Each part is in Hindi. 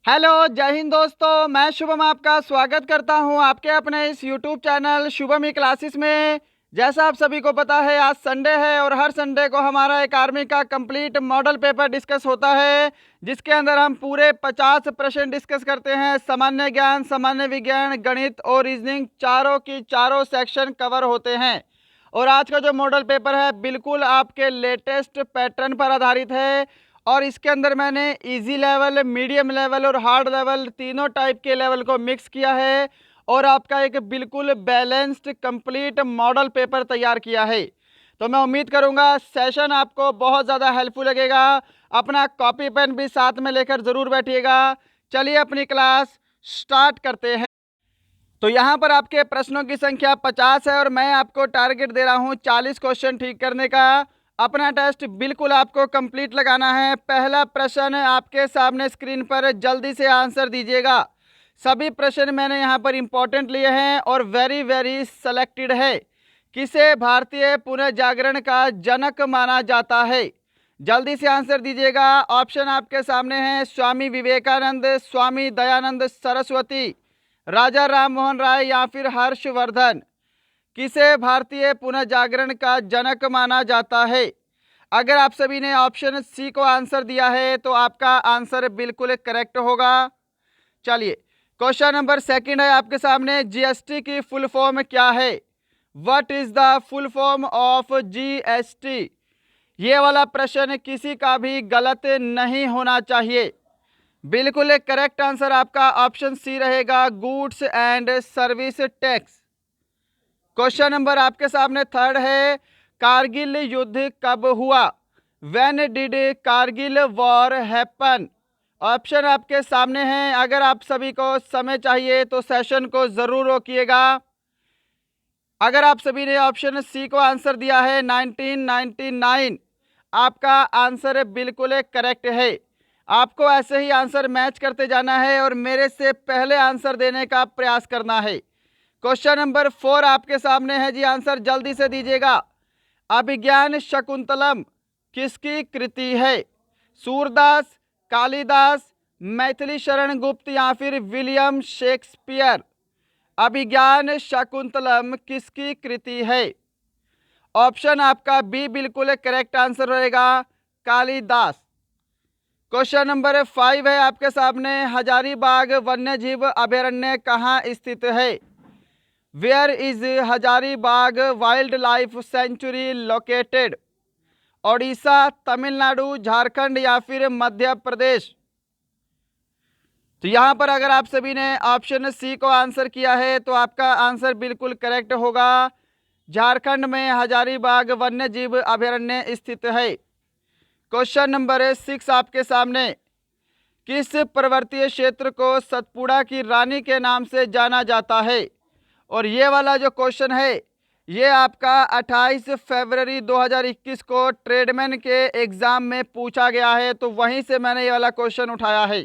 हेलो, जय हिंद दोस्तों। मैं शुभम आपका स्वागत करता हूं आपके अपने इस यूट्यूब चैनल शुभम ई क्लासेस में। जैसा आप सभी को पता है, आज संडे है और हर संडे को हमारा एक आर्मी का कंप्लीट मॉडल पेपर डिस्कस होता है, जिसके अंदर हम पूरे 50 प्रश्न डिस्कस करते हैं। सामान्य ज्ञान, सामान्य विज्ञान, गणित और रीजनिंग चारों की चारों सेक्शन कवर होते हैं। और आज का जो मॉडल पेपर है बिल्कुल आपके लेटेस्ट पैटर्न पर आधारित है और इसके अंदर मैंने इजी लेवल, मीडियम लेवल और हार्ड लेवल तीनों टाइप के लेवल को मिक्स किया है और आपका एक बिल्कुल बैलेंस्ड कंप्लीट मॉडल पेपर तैयार किया है। तो मैं उम्मीद करूंगा सेशन आपको बहुत ज़्यादा हेल्पफुल लगेगा। अपना कॉपी पेन भी साथ में लेकर ज़रूर बैठिएगा। चलिए अपनी क्लास स्टार्ट करते हैं। तो यहाँ पर आपके प्रश्नों की संख्या 50 है और मैं आपको टारगेट दे रहा हूँ 40 क्वेश्चन ठीक करने का। अपना टेस्ट बिल्कुल आपको कंप्लीट लगाना है। पहला प्रश्न आपके सामने स्क्रीन पर, जल्दी से आंसर दीजिएगा। सभी प्रश्न मैंने यहाँ पर इंपॉर्टेंट लिए हैं और वेरी वेरी सेलेक्टेड है। किसे भारतीय पुनर्जागरण का जनक माना जाता है? जल्दी से आंसर दीजिएगा। ऑप्शन आपके सामने हैं: स्वामी विवेकानंद, स्वामी दयानंद सरस्वती, राजा राम मोहन राय या फिर हर्षवर्धन। किसे भारतीय पुनर्जागरण का जनक माना जाता है? अगर आप सभी ने ऑप्शन सी को आंसर दिया है तो आपका आंसर बिल्कुल करेक्ट होगा। चलिए, क्वेश्चन नंबर सेकंड है आपके सामने: जीएसटी की फुल फॉर्म क्या है? What is the full form of GST? ये वाला प्रश्न किसी का भी गलत नहीं होना चाहिए। बिल्कुल करेक्ट आंसर आपका ऑप्शन सी रहेगा, goods and service tax. Question number आपके सामने थर्ड है: कारगिल युद्ध कब हुआ? When did Kargil war happen? Option आपके सामने हैं। अगर आप सभी को समय चाहिए तो सेशन को जरूर रोकिएगा। अगर आप सभी ने ऑप्शन सी को आंसर दिया है 1999, आपका आंसर बिल्कुल करेक्ट है। आपको ऐसे ही आंसर मैच करते जाना है और मेरे से पहले आंसर देने का प्रयास करना है। क्वेश्चन नंबर 4 आपके सामने है जी, आंसर जल्दी से दीजिएगा। अभिज्ञान शकुंतलम किसकी कृति है? सूरदास, कालिदास, मैथिली शरण गुप्त या फिर विलियम शेक्सपियर? अभिज्ञान शकुंतलम किसकी कृति है? ऑप्शन आपका बी बिल्कुल करेक्ट आंसर रहेगा, कालिदास। क्वेश्चन नंबर 5 है आपके सामने: हजारीबाग वन्यजीव अभयारण्य कहाँ स्थित है? Where is Hazaribagh wildlife sanctuary located? Odisha, Tamil Nadu, Jharkhand या फिर मध्य प्रदेश? तो यहाँ पर अगर आप सभी ने ऑप्शन सी को आंसर किया है तो आपका आंसर बिल्कुल करेक्ट होगा। झारखंड में हजारीबाग वन्यजीव अभयारण्य स्थित है। क्वेश्चन नंबर 6 आपके सामने: किस पर्वतीय क्षेत्र को सतपुड़ा की रानी के नाम से जाना जाता है? और ये वाला जो क्वेश्चन है ये आपका 28 फरवरी 2021 को ट्रेडमैन के एग्जाम में पूछा गया है, तो वहीं से मैंने ये वाला क्वेश्चन उठाया है।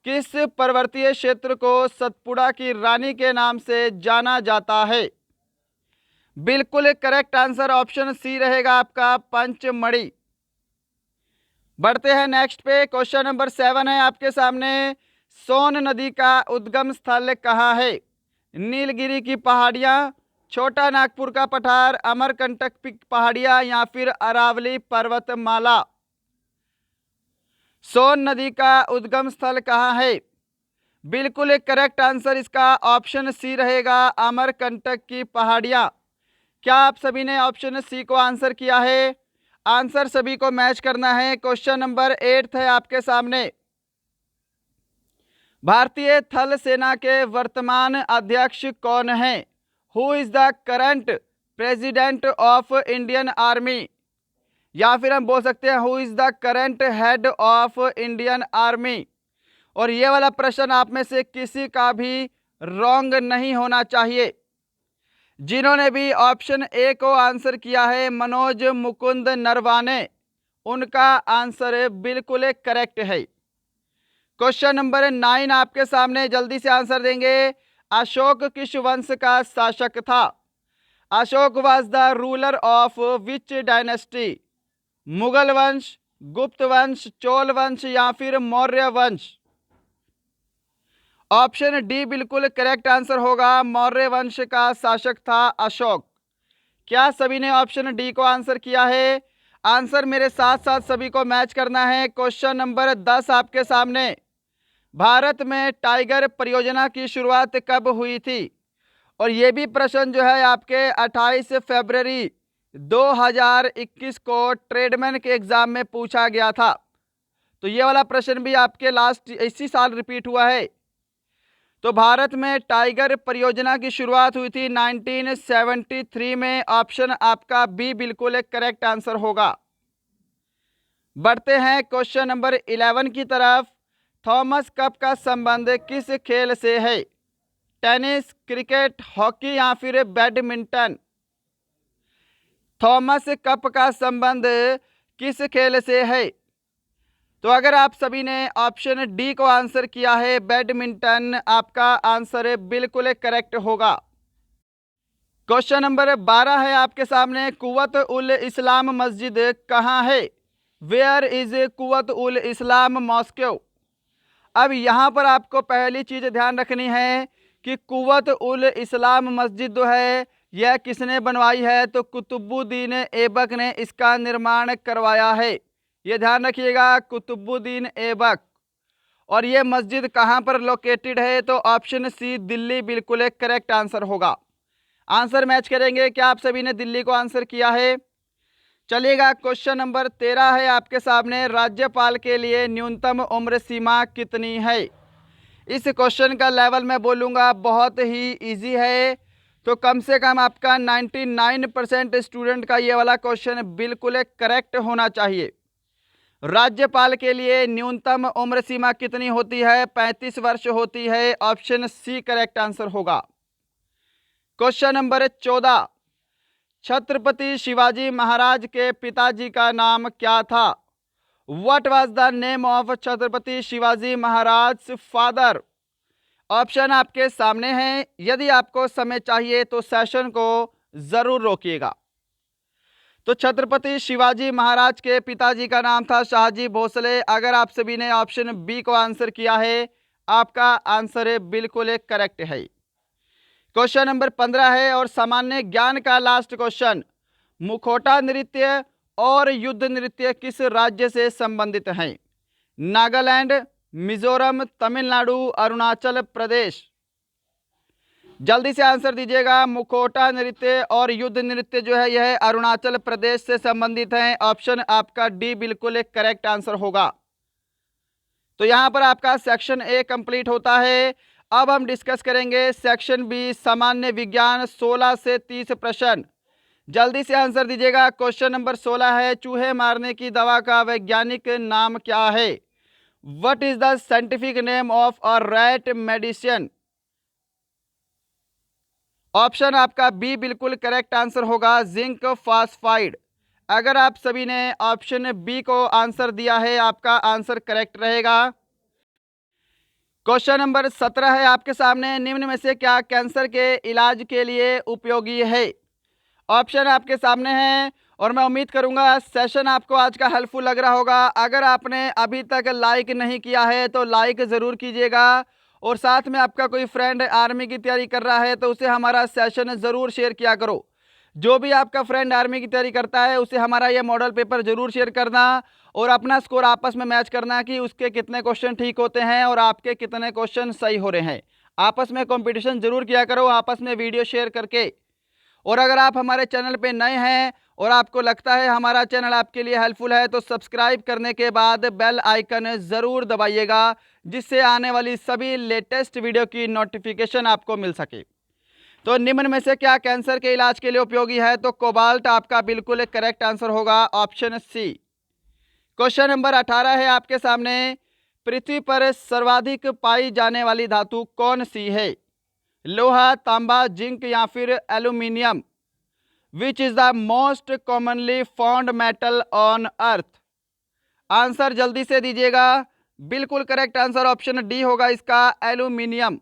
किस पर्वतीय क्षेत्र को सतपुड़ा की रानी के नाम से जाना जाता है? बिल्कुल करेक्ट आंसर ऑप्शन सी रहेगा आपका, पंचमढ़ी। बढ़ते हैं नेक्स्ट पे। क्वेश्चन नंबर 7 है आपके सामने: सोन नदी का उद्गम स्थल कहाँ है? नीलगिरी की पहाड़ियाँ, छोटा नागपुर का पठार, अमरकंटक पहाड़ियाँ या फिर अरावली पर्वतमाला? सोन नदी का उद्गम स्थल कहाँ है? बिल्कुल करेक्ट आंसर इसका ऑप्शन सी रहेगा, अमरकंटक की पहाड़ियाँ। क्या आप सभी ने ऑप्शन सी को आंसर किया है? आंसर सभी को मैच करना है। क्वेश्चन नंबर 8 है आपके सामने: भारतीय थल सेना के वर्तमान अध्यक्ष कौन है? Who is the current president of Indian army? या फिर हम बोल सकते हैं who is the current head of Indian army? और ये वाला प्रश्न आप में से किसी का भी रॉन्ग नहीं होना चाहिए। जिन्होंने भी ऑप्शन ए को आंसर किया है, मनोज मुकुंद नरवाने, उनका आंसर बिल्कुल करेक्ट है। क्वेश्चन नंबर 9 आपके सामने, जल्दी से आंसर देंगे। अशोक किस वंश का शासक था? Ashok was the ruler of which dynasty? Mughal वंश, गुप्त वंश, चोल वंश या फिर मौर्य वंश? ऑप्शन डी बिल्कुल करेक्ट आंसर होगा, मौर्य वंश का शासक था अशोक। क्या सभी ने ऑप्शन डी को आंसर किया है? आंसर मेरे साथ साथ सभी को मैच करना है। क्वेश्चन नंबर 10 आपके सामने। भारत में टाइगर परियोजना की शुरुआत कब हुई थी? और ये भी प्रश्न जो है आपके 28 फरवरी 2021 को ट्रेडमैन के एग्जाम में पूछा गया था। तो ये वाला प्रश्न भी आपके लास्ट इसी साल रिपीट हुआ है। तो भारत में टाइगर परियोजना की शुरुआत हुई थी 1973 में। ऑप्शन आपका बी बिल्कुल एक करेक्ट आंसर होगा। बढ़ते हैं क्वेश्चन नंबर 11 की तरफ। थॉमस कप का संबंध किस खेल से है? टेनिस, क्रिकेट, हॉकी या फिर बैडमिंटन? थॉमस कप का संबंध किस खेल से है? तो अगर आप सभी ने ऑप्शन डी को आंसर किया है बैडमिंटन, आपका आंसर बिल्कुल करेक्ट होगा। क्वेश्चन नंबर 12 है आपके सामने। कुव्वत उल इस्लाम मस्जिद कहाँ है? Where is Quwwat ul Islam mosque? अब यहाँ पर आपको पहली चीज़ ध्यान रखनी है कि कुव्वत उल इस्लाम मस्जिद जो है यह किसने बनवाई है? तो कुतुबुद्दीन ऐबक ने इसका निर्माण करवाया है। ये ध्यान रखिएगा, कुतुबुद्दीन ऐबक। और ये मस्जिद कहाँ पर लोकेटेड है? तो ऑप्शन सी दिल्ली बिल्कुल एक करेक्ट आंसर होगा। आंसर मैच करेंगे। क्या आप सभी ने दिल्ली को आंसर किया है? चलिएगा, क्वेश्चन नंबर 13 है आपके सामने। राज्यपाल के लिए न्यूनतम उम्र सीमा कितनी है? इस क्वेश्चन का लेवल मैं बोलूँगा बहुत ही इजी है। तो कम से कम आपका 99% स्टूडेंट का ये वाला क्वेश्चन बिल्कुल करेक्ट होना चाहिए। राज्यपाल के लिए न्यूनतम उम्र सीमा कितनी होती है? 35 वर्ष होती है। ऑप्शन सी करेक्ट आंसर होगा। Question number 14। छत्रपति शिवाजी महाराज के पिताजी का नाम क्या था? What was the name of Chhatrapati Shivaji Maharaj father? Option आपके सामने हैं। यदि आपको समय चाहिए तो सेशन को जरूर रोकिएगा। तो छत्रपति शिवाजी महाराज के पिताजी का नाम था शाहजी भोसले। अगर आप सभी ने ऑप्शन बी को आंसर किया है, आपका आंसर बिल्कुल करेक्ट है। क्वेश्चन नंबर 15 है और सामान्य ज्ञान का लास्ट क्वेश्चन। मुखौटा नृत्य और युद्ध नृत्य किस राज्य से संबंधित हैं? नागालैंड, मिजोरम, तमिलनाडु, अरुणाचल प्रदेश? जल्दी से आंसर दीजिएगा। मुखौटा नृत्य और युद्ध नृत्य जो है यह अरुणाचल प्रदेश से संबंधित है। ऑप्शन आपका डी बिल्कुल एक करेक्ट आंसर होगा। तो यहां पर आपका सेक्शन ए कंप्लीट होता है। अब हम डिस्कस करेंगे सेक्शन बी, सामान्य विज्ञान। 16 से 30 प्रश्न। जल्दी से आंसर दीजिएगा। क्वेश्चन नंबर 16 है, चूहे मारने की दवा का वैज्ञानिक नाम क्या है? What is the scientific name of a rat medicine? Option आपका बी बिल्कुल करेक्ट आंसर होगा, जिंक फॉस्फाइड। अगर आप सभी ने ऑप्शन बी को आंसर दिया है, आपका आंसर करेक्ट रहेगा। क्वेश्चन नंबर 17 है आपके सामने। निम्न में से क्या कैंसर के इलाज के लिए उपयोगी है? ऑप्शन आपके सामने हैं और मैं उम्मीद करूंगा सेशन आपको आज का हेल्पफुल लग रहा होगा। अगर आपने अभी तक लाइक नहीं किया है तो लाइक ज़रूर कीजिएगा, और साथ में आपका कोई फ्रेंड आर्मी की तैयारी कर रहा है तो उसे हमारा सेशन ज़रूर शेयर किया करो। जो भी आपका फ्रेंड आर्मी की तैयारी करता है उसे हमारा ये मॉडल पेपर ज़रूर शेयर करना और अपना स्कोर आपस में मैच करना कि उसके कितने क्वेश्चन ठीक होते हैं और आपके कितने क्वेश्चन सही हो रहे हैं। आपस में कंपटीशन ज़रूर किया करो, आपस में वीडियो शेयर करके। और अगर आप हमारे चैनल पे नए हैं और आपको लगता है हमारा चैनल आपके लिए हेल्पफुल है तो सब्सक्राइब करने के बाद बेल आइकन ज़रूर दबाइएगा, जिससे आने वाली सभी लेटेस्ट वीडियो की नोटिफिकेशन आपको मिल सके। तो निम्न में से क्या कैंसर के इलाज के लिए उपयोगी है? तो कोबाल्ट आपका बिल्कुल करेक्ट आंसर होगा, ऑप्शन सी। क्वेश्चन नंबर 18 है आपके सामने। पृथ्वी पर सर्वाधिक पाई जाने वाली धातु कौन सी है? लोहा, तांबा, जिंक या फिर aluminium? Which is the most commonly found metal on earth? Answer जल्दी से दीजिएगा। बिल्कुल करेक्ट आंसर ऑप्शन डी होगा इसका, एल्यूमिनियम।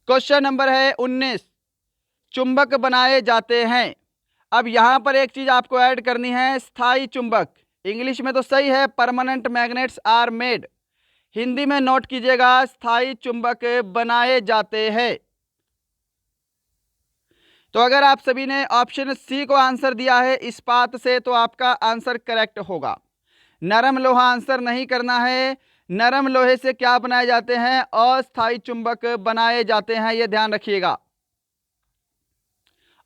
क्वेश्चन नंबर है 19। चुंबक बनाए जाते हैं। अब यहां पर एक चीज आपको ऐड करनी है, स्थायी चुंबक। इंग्लिश में तो सही है, permanent magnets are made. Hindi में नोट कीजिएगा, स्थायी चुंबक बनाए जाते हैं। तो अगर आप सभी ने ऑप्शन सी को आंसर दिया है इस्पात से, तो आपका आंसर करेक्ट होगा। नरम लोहा आंसर नहीं करना है। नरम लोहे से क्या बनाए जाते हैं? अस्थायी चुंबक बनाए जाते हैं, यह ध्यान रखिएगा।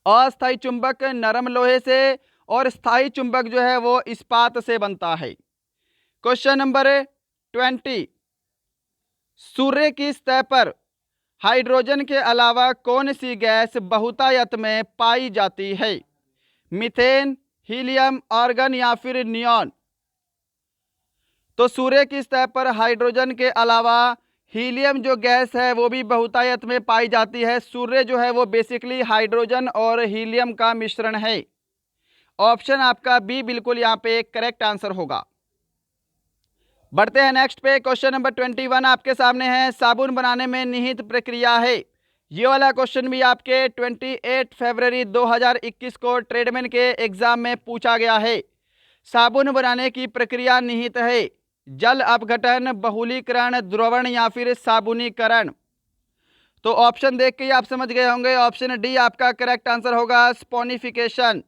अस्थायी चुंबक नरम लोहे से और स्थायी चुंबक जो है वो इस्पात से बनता है। क्वेश्चन नंबर 20, सूर्य की सतह पर हाइड्रोजन के अलावा कौन सी गैस बहुतायत में पाई जाती है? मीथेन, हीलियम, आर्गन या फिर नियॉन? तो सूर्य की सतह पर हाइड्रोजन के अलावा हीलियम जो गैस है वो भी बहुतायत में पाई जाती है। सूर्य जो है वो बेसिकली हाइड्रोजन और हीलियम का मिश्रण है। ऑप्शन आपका बी बिल्कुल यहाँ पे करेक्ट आंसर होगा। बढ़ते हैं नेक्स्ट पे। क्वेश्चन नंबर 21 आपके सामने है, साबुन बनाने में निहित प्रक्रिया है। ये वाला क्वेश्चन भी आपके 28 फरवरी 2021 को ट्रेडमैन के एग्जाम में पूछा गया है। साबुन बनाने की प्रक्रिया निहित है जल अपघटन, बहुलीकरण, द्रवण या फिर साबुनीकरण? तो ऑप्शन देख के ही आप समझ गए होंगे, ऑप्शन डी आपका करेक्ट आंसर होगा, स्पोनिफिकेशन।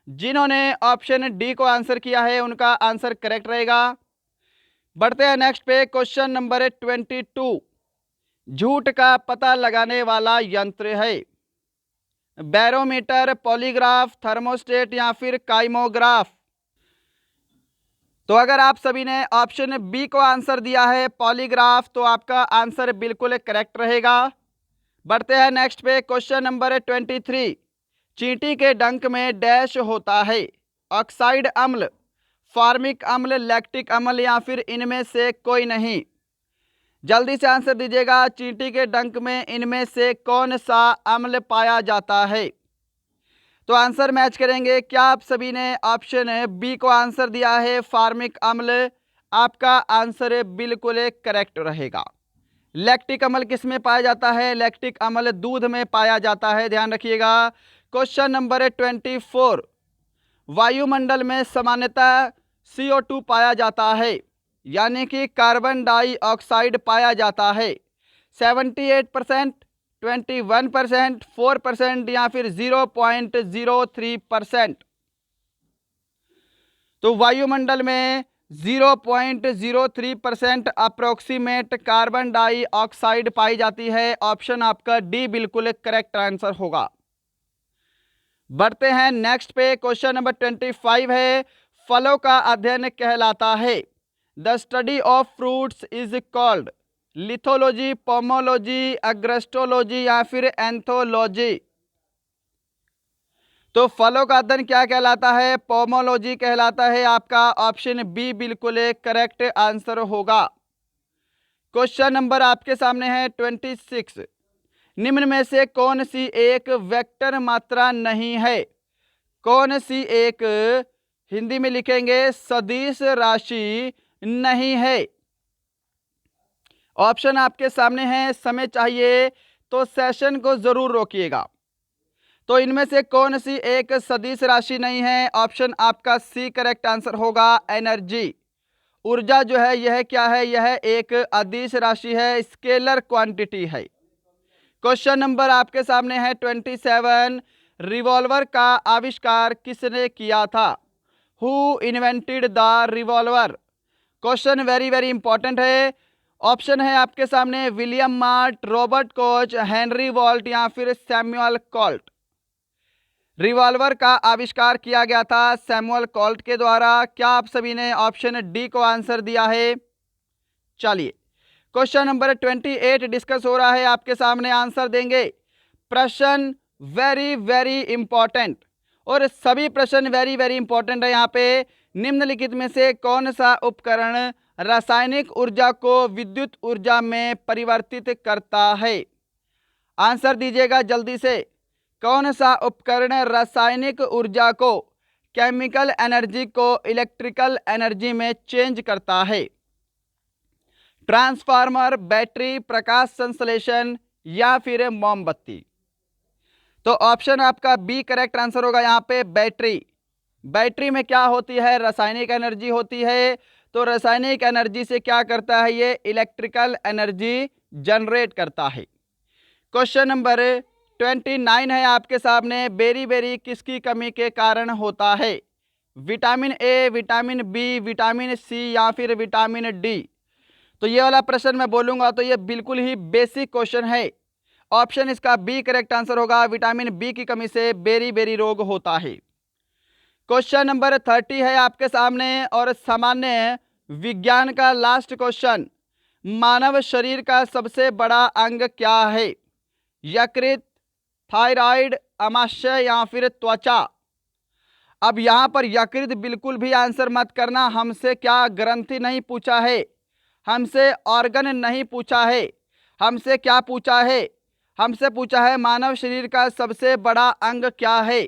जिन्होंने ऑप्शन डी को आंसर किया है उनका आंसर करेक्ट रहेगा। बढ़ते हैं नेक्स्ट पे। क्वेश्चन नंबर 22, झूठ का पता लगाने वाला यंत्र है। बैरोमीटर, पॉलीग्राफ, थर्मोस्टेट या फिर काइमोग्राफ? तो अगर आप सभी ने ऑप्शन बी को आंसर दिया है पॉलीग्राफ, तो आपका आंसर बिल्कुल करेक्ट रहेगा। बढ़ते हैं नेक्स्ट पे। क्वेश्चन नंबर 23, चींटी के डंक में डैश होता है। ऑक्साइड अम्ल, फार्मिक अम्ल, लैक्टिक अम्ल या फिर इनमें से कोई नहीं? जल्दी से आंसर दीजिएगा। चींटी के डंक में इनमें से कौन सा अम्ल पाया जाता है? तो आंसर मैच करेंगे। क्या आप सभी ने ऑप्शन बी को आंसर दिया है फार्मिक अम्ल? आपका आंसर बिल्कुल करेक्ट रहेगा। लैक्टिक अम्ल किस में पाया जाता है? लैक्टिक अम्ल दूध में पाया जाता है, ध्यान रखिएगा। क्वेश्चन नंबर 24, वायुमंडल में सामान्यतः CO2 पाया जाता है, यानी कि कार्बन डाइऑक्साइड पाया जाता है। 78%, 21%, 4% या फिर 0.03%? तो वायुमंडल में 0.03% अप्रोक्सीमेट कार्बन डाइऑक्साइड पाई जाती है। ऑप्शन आपका डी बिल्कुल करेक्ट आंसर होगा। बढ़ते हैं नेक्स्ट पे। क्वेश्चन नंबर 25 है, फलों का अध्ययन कहलाता है। The study of fruits is called lithology, pomology, agrostology या फिर एंथोलॉजी? तो फलों का अध्ययन क्या कहलाता है? पोमोलॉजी कहलाता है। आपका ऑप्शन बी बिल्कुल करेक्ट आंसर होगा। क्वेश्चन नंबर आपके सामने है 26, निम्न में से कौन सी एक वेक्टर मात्रा नहीं है? कौन सी एक, हिंदी में लिखेंगे, सदिश राशि नहीं है? ऑप्शन आपके सामने है। समय चाहिए तो सेशन को जरूर रोकिएगा। तो इनमें से कौन सी एक सदिश राशि नहीं है? ऑप्शन आपका सी करेक्ट आंसर होगा, एनर्जी। ऊर्जा जो है यह क्या है? यह एक अदिश राशि है, स्केलर क्वांटिटी है। क्वेश्चन नंबर आपके सामने है 27, रिवॉल्वर का आविष्कार किसने किया था? Who invented the revolver? Question very very important है। ऑप्शन है आपके सामने William Mart, Robert Koch, Henry Walt या फिर सैमुअल कॉल्ट? रिवॉल्वर का आविष्कार किया गया था सैमुअल कॉल्ट के द्वारा। क्या आप सभी ने ऑप्शन डी को आंसर दिया है? चलिए, क्वेश्चन नंबर 28 डिस्कस हो रहा है, आपके सामने आंसर देंगे। प्रश्न वेरी वेरी इंपॉर्टेंट, और सभी प्रश्न वेरी वेरी इंपॉर्टेंट है। यहाँ पे निम्नलिखित में से कौन सा उपकरण रासायनिक ऊर्जा को विद्युत ऊर्जा में परिवर्तित करता है? आंसर दीजिएगा जल्दी से। कौन सा उपकरण रासायनिक ऊर्जा को, केमिकल एनर्जी को इलेक्ट्रिकल एनर्जी में चेंज करता है? ट्रांसफार्मर, बैटरी, प्रकाश संश्लेषण या फिर मोमबत्ती? तो ऑप्शन आपका बी करेक्ट आंसर होगा। यहाँ पे बैटरी। बैटरी में क्या होती है? रासायनिक एनर्जी होती है। तो रासायनिक एनर्जी से क्या करता है, ये इलेक्ट्रिकल एनर्जी जनरेट करता है। क्वेश्चन नंबर 29 है आपके सामने, बेरी बेरी किसकी कमी के कारण होता है? Vitamin A, vitamin B, vitamin C या फिर विटामिन डी? तो ये वाला प्रश्न मैं बोलूँगा तो ये बिल्कुल ही बेसिक क्वेश्चन है। ऑप्शन इसका बी करेक्ट आंसर होगा, विटामिन बी की कमी से बेरी बेरी रोग होता है। क्वेश्चन नंबर 30 है आपके सामने और सामान्य विज्ञान का लास्ट क्वेश्चन, मानव शरीर का सबसे बड़ा अंग क्या है? यकृत, थायराइड, अमाशय या फिर त्वचा? अब यहाँ पर यकृत बिल्कुल भी आंसर मत करना, हमसे क्या ग्रंथि नहीं पूछा है, हमसे ऑर्गन नहीं पूछा है, हमसे क्या पूछा है, हमसे पूछा है मानव शरीर का सबसे बड़ा अंग क्या है।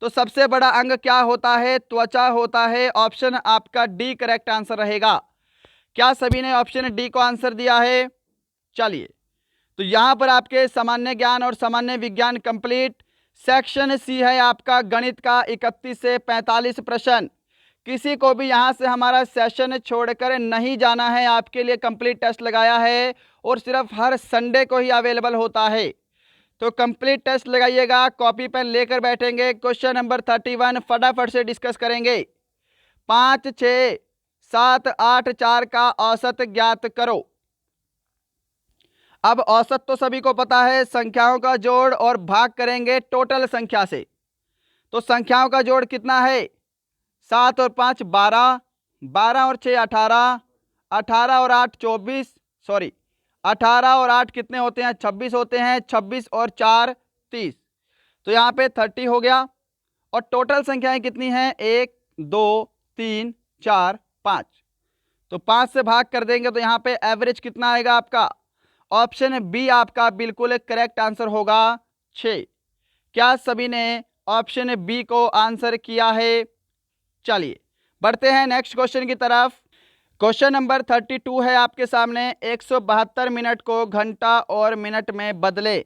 तो सबसे बड़ा अंग क्या होता है? त्वचा होता है। ऑप्शन आपका डी करेक्ट आंसर रहेगा। क्या सभी ने ऑप्शन डी को आंसर दिया है? चलिए, तो यहाँ पर आपके सामान्य ज्ञान और सामान्य विज्ञान कंप्लीट। सेक्शन सी है आपका गणित का 31 से 45 प्रश्न। किसी को भी यहाँ से हमारा सेशन छोड़कर नहीं जाना है, आपके लिए कंप्लीट टेस्ट लगाया है और सिर्फ हर संडे को ही अवेलेबल होता है। तो कंप्लीट टेस्ट लगाइएगा, कॉपी पेन लेकर बैठेंगे। क्वेश्चन नंबर 31 फटाफट से डिस्कस करेंगे। 5, 6, 7, 8, 4 का औसत ज्ञात करो। अब औसत तो सभी को पता है, संख्याओं का जोड़ और भाग करेंगे टोटल संख्या से। तो संख्याओं का जोड़ कितना है? 7 और 5 12, 12 और 6 18, 18 और 8 24, सॉरी 18 और 8 कितने होते हैं? 26 होते हैं। 26 और 4 30, तो यहाँ पे 30 हो गया। और टोटल संख्याएं कितनी हैं? 1 2 3 4 5, तो 5 से भाग कर देंगे तो यहाँ पे एवरेज कितना आएगा आपका? ऑप्शन बी आपका बिल्कुल करेक्ट आंसर होगा 6। क्या सभी ने ऑप्शन बी को आंसर किया है? चलिए बढ़ते हैं नेक्स्ट क्वेश्चन की तरफ। क्वेश्चन नंबर 32 है आपके सामने, 172 मिनट को घंटा और मिनट में बदले।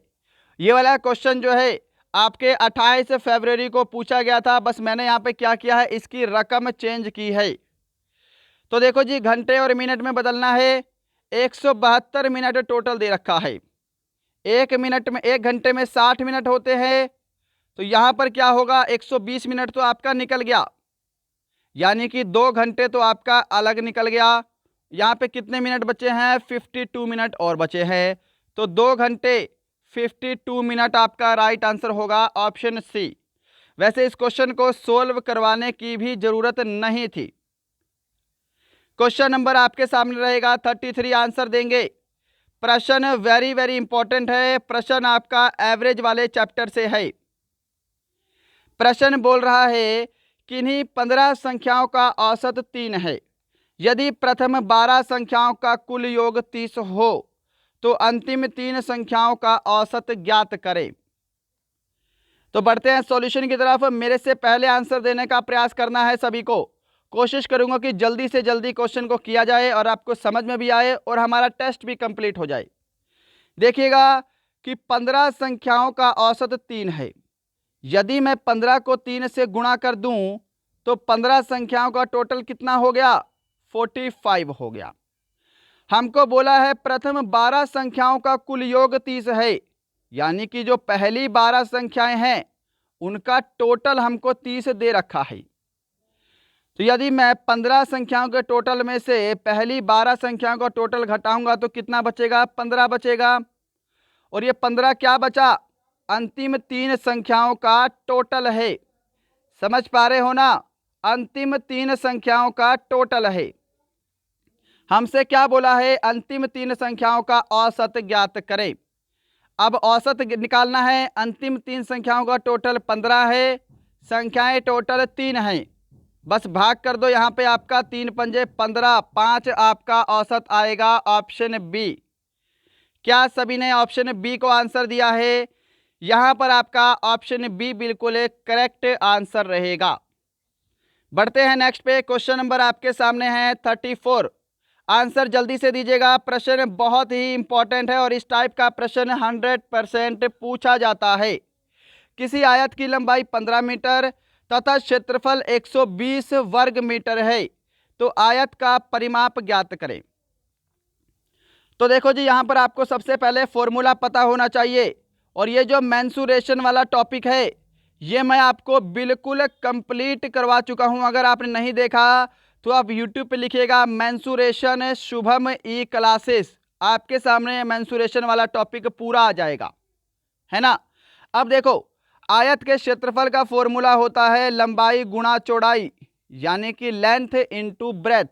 ये वाला क्वेश्चन जो है आपके 28 फरवरी को पूछा गया था, बस मैंने यहाँ पे क्या किया है, इसकी रकम चेंज की है। तो देखो जी, घंटे और मिनट में बदलना है। 172 मिनट टोटल दे रखा है। एक घंटे में 60 मिनट होते हैं, तो यहाँ पर क्या होगा? 120 मिनट तो आपका निकल गया, यानी कि 2 घंटे तो आपका अलग निकल गया। यहाँ पे कितने मिनट बचे हैं? 52 मिनट और बचे हैं। तो 2 घंटे 52 मिनट आपका राइट आंसर होगा, ऑप्शन सी। वैसे इस क्वेश्चन को सोल्व करवाने की भी जरूरत नहीं थी। क्वेश्चन नंबर आपके सामने रहेगा 33, आंसर देंगे। प्रश्न वेरी वेरी इंपॉर्टेंट है। प्रश्न आपका एवरेज वाले चैप्टर से है। प्रश्न बोल रहा है किन्हीं 15 संख्याओं का औसत 3 है। यदि प्रथम 12 संख्याओं का कुल योग 30 हो तो अंतिम 3 संख्याओं का औसत ज्ञात करें। तो बढ़ते हैं सॉल्यूशन की तरफ। मेरे से पहले आंसर देने का प्रयास करना है सभी को। कोशिश करूंगा कि जल्दी से जल्दी क्वेश्चन को किया जाए और आपको समझ में भी आए और हमारा टेस्ट भी कंप्लीट हो जाए। देखिएगा कि 15 संख्याओं का औसत 3 है। यदि मैं 15 को 3 से गुणा कर दूं तो 15 संख्याओं का टोटल कितना हो गया? 45 हो गया। हमको बोला है प्रथम 12 संख्याओं का कुल योग 30 है, यानी कि जो पहली 12 संख्याएं हैं उनका टोटल हमको 30 दे रखा है। तो यदि मैं 15 संख्याओं के टोटल में से पहली 12 संख्याओं का टोटल घटाऊंगा तो कितना बचेगा? 15 बचेगा। और ये 15 क्या बचा? अंतिम 3 संख्याओं का टोटल है। समझ पा रहे हो ना? अंतिम 3 संख्याओं का टोटल है। हमसे क्या बोला है? अंतिम 3 संख्याओं का औसत ज्ञात करें। अब औसत निकालना है। अंतिम 3 संख्याओं का टोटल 15 है, संख्याएं टोटल 3 हैं, बस भाग कर दो। यहाँ पे आपका 3 पंजे 15, 5 आपका औसत आएगा, ऑप्शन बी। क्या सभी ने ऑप्शन बी को आंसर दिया है? यहाँ पर आपका ऑप्शन बी बिल्कुल एक करेक्ट आंसर रहेगा। बढ़ते हैं नेक्स्ट पे। क्वेश्चन नंबर आपके सामने है 34। आंसर जल्दी से दीजिएगा। प्रश्न बहुत ही इंपॉर्टेंट है और इस टाइप का प्रश्न 100% पूछा जाता है। किसी आयत की लंबाई 15 मीटर तथा क्षेत्रफल 120 वर्ग मीटर है, तो आयत का परिमाप ज्ञात करें। तो देखो जी, यहां पर आपको सबसे पहले फॉर्मूला पता होना चाहिए, और ये जो मेंसुरेशन वाला टॉपिक है ये मैं आपको बिल्कुल कंप्लीट करवा चुका हूं। अगर आपने नहीं देखा तो आप YouTube पे लिखिएगा मेंसुरेशन शुभम ई क्लासेस, आपके सामने मेंसुरेशन वाला टॉपिक पूरा आ जाएगा, है ना। अब देखो, आयत के क्षेत्रफल का फॉर्मूला होता है लंबाई गुणा चौड़ाई, यानी कि लेंथ इनटू ब्रेथ।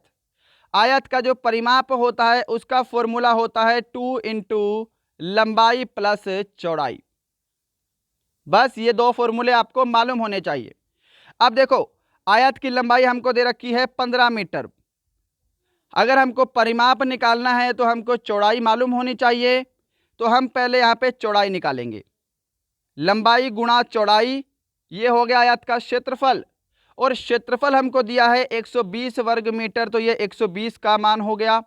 आयत का जो परिमाप होता है उसका फॉर्मूला होता है 2 इंटू लंबाई प्लस चौड़ाई। बस ये दो फॉर्मूले आपको मालूम होने चाहिए। अब देखो, आयत की लंबाई हमको दे रखी है 15 मीटर। अगर हमको परिमाप निकालना है तो हमको चौड़ाई मालूम होनी चाहिए, तो हम पहले यहाँ पे चौड़ाई निकालेंगे। लंबाई गुणा चौड़ाई, ये हो गया आयत का क्षेत्रफल, और क्षेत्रफल हमको दिया है 120 वर्ग मीटर, तो ये 120 का मान हो गया।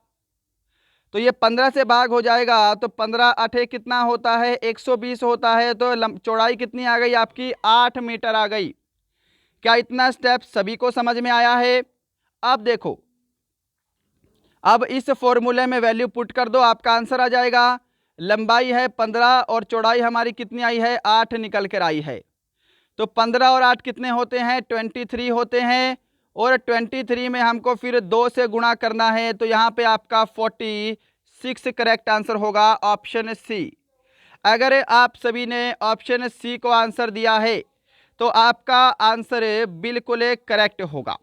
तो ये 15 से भाग हो जाएगा, तो 15 8 कितना होता है, 120 होता है। तो चौड़ाई कितनी आ गई आपकी, 8 मीटर आ गई। क्या इतना स्टेप सभी को समझ में आया है? अब देखो, अब इस फॉर्मूले में वैल्यू पुट कर दो, आपका आंसर आ जाएगा। लंबाई है 15 और चौड़ाई हमारी कितनी आई है, 8 निकल कर आई है। तो 15 और 8 कितने होते हैं, 23 होते हैं, और 23 में हमको फिर 2 से गुणा करना है, तो यहाँ पे आपका 46 करेक्ट आंसर होगा, ऑप्शन सी। अगर आप सभी ने ऑप्शन सी को आंसर दिया है तो आपका आंसर बिल्कुल करेक्ट होगा।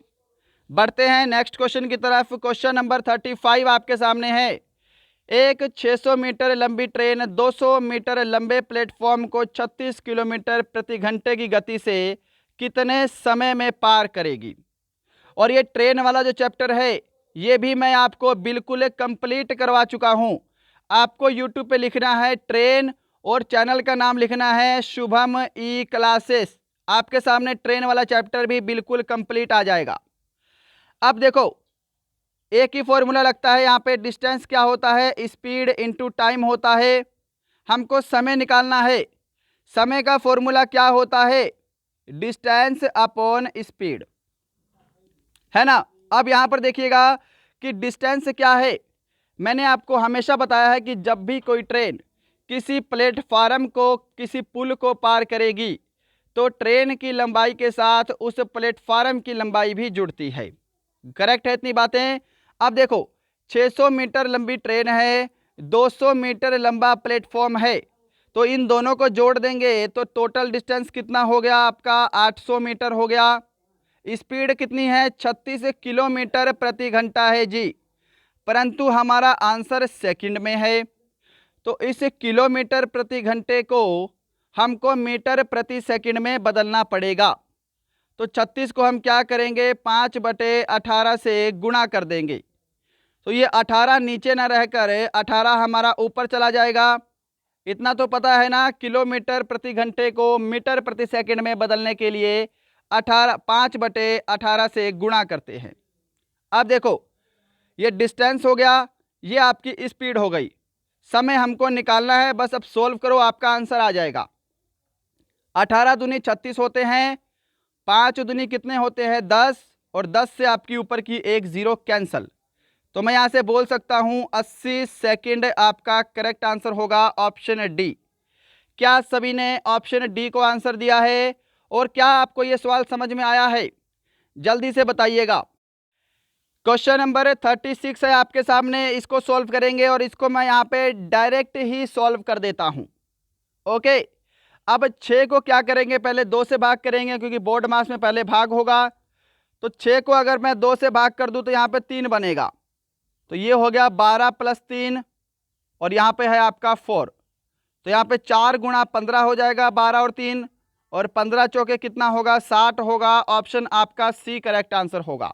बढ़ते हैं नेक्स्ट क्वेश्चन की तरफ। क्वेश्चन नंबर 35 आपके सामने है। एक 600 मीटर लंबी ट्रेन 200 मीटर लंबे प्लेटफॉर्म को 36 किलोमीटर प्रति घंटे की गति से कितने समय में पार करेगी? और ये ट्रेन वाला जो चैप्टर है ये भी मैं आपको बिल्कुल कंप्लीट करवा चुका हूं। आपको YouTube पे लिखना है ट्रेन, और चैनल का नाम लिखना है शुभम ई क्लासेस। आपके सामने ट्रेन वाला चैप्टर भी बिल्कुल कंप्लीट आ जाएगा। अब देखो, एक ही फॉर्मूला लगता है यहाँ पे। डिस्टेंस क्या होता है, स्पीड इनटू टाइम होता है। हमको समय निकालना है, समय का फॉर्मूला क्या होता है, डिस्टेंस अपॉन स्पीड, है ना। अब यहाँ पर देखिएगा कि डिस्टेंस क्या है। मैंने आपको हमेशा बताया है कि जब भी कोई ट्रेन किसी प्लेटफार्म को, किसी पुल को पार करेगी तो ट्रेन की लंबाई के साथ उस प्लेटफार्म की लंबाई भी जुड़ती है। करेक्ट है इतनी बातें? अब देखो, 600 मीटर लंबी ट्रेन है, 200 मीटर लंबा प्लेटफॉर्म है, तो इन दोनों को जोड़ देंगे तो टोटल डिस्टेंस कितना हो गया आपका, 800 मीटर हो गया। स्पीड कितनी है, 36 किलोमीटर प्रति घंटा है जी, परंतु हमारा आंसर सेकंड में है, तो इस किलोमीटर प्रति घंटे को हमको मीटर प्रति सेकंड में बदलना पड़ेगा। तो 36 को हम क्या करेंगे, 5/18 से गुणा कर देंगे, तो ये 18 नीचे ना रहकर 18 हमारा ऊपर चला जाएगा। इतना तो पता है ना, किलोमीटर प्रति घंटे को मीटर प्रति सेकंड में बदलने के लिए 5/18 से गुणा करते हैं। अब देखो, ये डिस्टेंस हो गया, ये आपकी स्पीड हो गई। समय हमको निकालना है, बस अब सोल्व करो, आपका आंसर आ जाएगा। 18 दूनी 36 होते हैं, 5 दूनी कितने होते हैं, 10, और 10 से आपकी ऊपर की एक जीरो कैंसल, तो मैं यहां से बोल सकता हूं 80 सेकंड आपका करेक्ट आंसर होगा, ऑप्शन डी। क्या सभी ने ऑप्शन डी को आंसर दिया है? और क्या आपको यह सवाल समझ में आया है? जल्दी से बताइएगा। क्वेश्चन नंबर 36 है आपके सामने, इसको सॉल्व करेंगे, और इसको मैं यहाँ पे डायरेक्ट ही सॉल्व कर देता हूँ। ओके, अब 6 को क्या करेंगे, पहले 2 से भाग करेंगे, क्योंकि बोर्ड मास में पहले भाग होगा। तो 6 को अगर मैं 2 से भाग कर दूं तो यहाँ पे 3 बनेगा, तो ये हो गया 12 + 3, और यहाँ पे है आपका 4, तो यहाँ पे 4 × 15 हो जाएगा, 12 और 3, और 15 चौके कितना होगा, 60 होगा। ऑप्शन आपका सी करेक्ट आंसर होगा।